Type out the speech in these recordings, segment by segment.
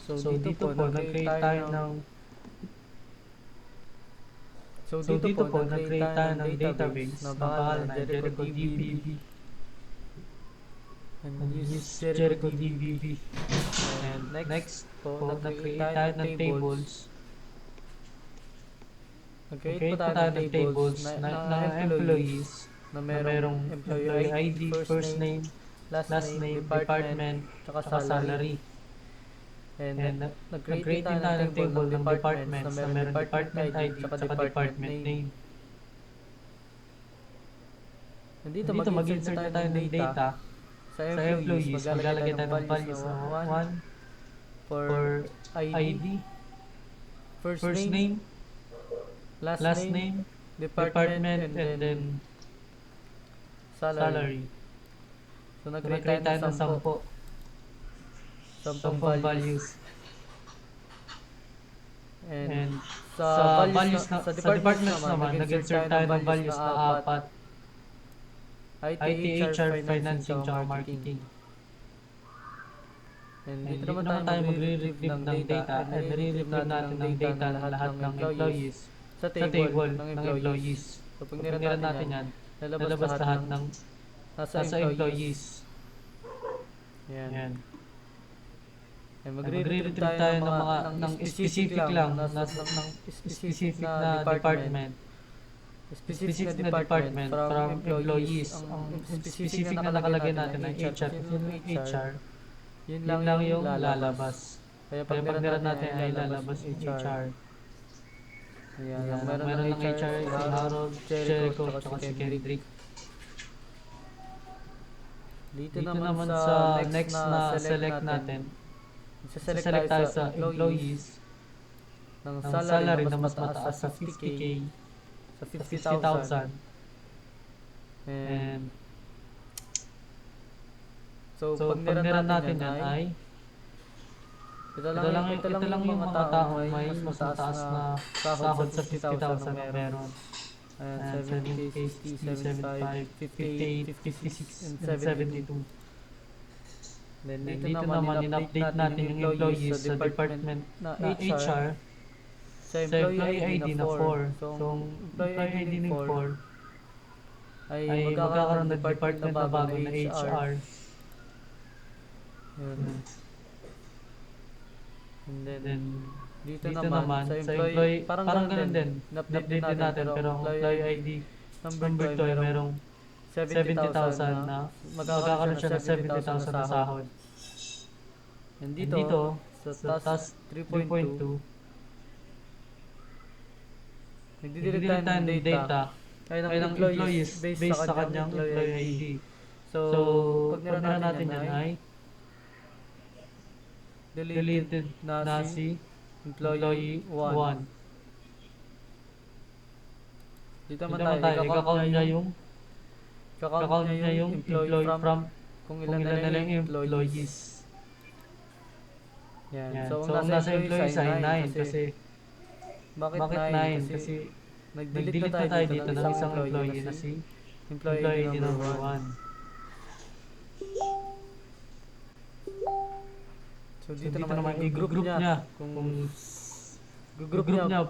So dito po, nag-create tayo ng database na pangalan na Jericho DBB. And use Jericho DBB. And next po, nag-create tayo ng tables. Nag-create po tayo ng tables na employees na merong employee ID, first name, last name, department, tsaka salary. And nag-create din tayo ng table ng departments na merong department ID, tsaka department name. And dito mag-insert na tayo ng data sa employees. Maglalagay tayo ng values na 1 for ID, first name, last name, department, and then salary. So nag-create tayo ng 10 values. And sa departments naman, nag-insert tayo ng values na 4. IT, HR, financing, tsaka marketing. And dito naman tayo magre-retrieve ng data and nire-retrieve natin ng data lahat ng employees sa table ng employees. So pag niran natin yan, lalabas lahat ng nasa employees. Yan. And magre-retrieve tayo ng mga specific lang ng specific na department. Specific na department from employees. Ang specific na nakalagay natin ng HR, yun lang yung lalabas. Kaya pag niran natin ay lalabas yung HR. Ayan, meron ng HR, si Harold, Jericho, at si Kendrick. Dito naman sa next na select natin, select tayo sa employees ng salary na mas mataas sa 50K, sa 50,000. And so pag niran natin yan ay ito lang yung mga tao may mas mataas na sahod sa 50,000 na meron. 70, 60, 75, 58, 56, and 72. Then dito naman in-update natin yung employees sa department na HR sa employee ID na 4. So employee ID na 4 ay magkakaroon ng department na bago na HR. And then dito naman sa employee, parang ganun din. Na-update din natin pero ang employee ID number 2 ay merong 70,000 na magkakaroon siya ng 70,000 na sahod. And dito sa task 3.2 nagdidelete tayo ng data ay ng employees based sa kanyang employee ID. So pag niran natin yan ay deleted na si employee 1. Dito naman tayo, i-count niya yung employee from kung ilan na lang yung employees. Yan. So ang nasa employees ay 9 kasi bakit 9? Kasi nag-delete na tayo dito ng isang employee na si employee ID number 1. So dito naman i-group niya kung group niya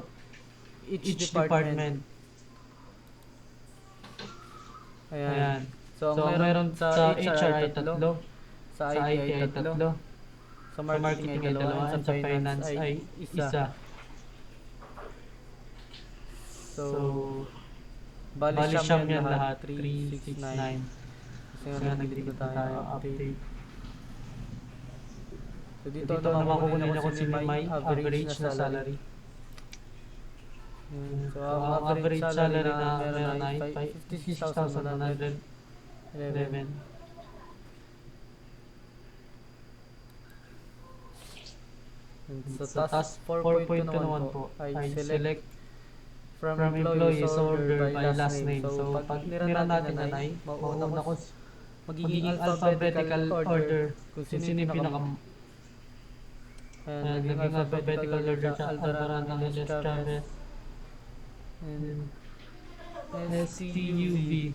each department. Ayan. So meron sa HR ay 3, sa IT ay 3, sa marketing ay 2, at sa finance ay 1. So bali siyam yan lahat 3, 6, 9. Kasi nga nag-delete tayo update. So dito naman kukunin ako si may average na salary. So ang average salary na meron ay 56,111. Sa task 4.2 naman po ay select from employees order by last name. So pag niran natin yan ay mauna ko magiging alphabetical order kung sino yung naging alphabetical order sa Alvarado, Elias Chavez, and SCUV.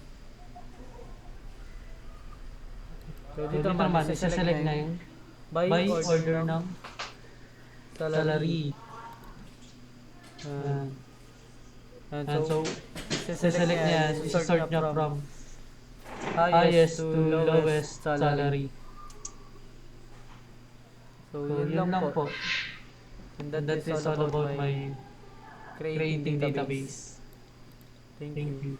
So dito naman, isa-select na yung by order ng salary. Yan. And so, select niya yan, sort niya from highest to lowest salary. So, yun lang po. And that is all about my creating database. Thank you.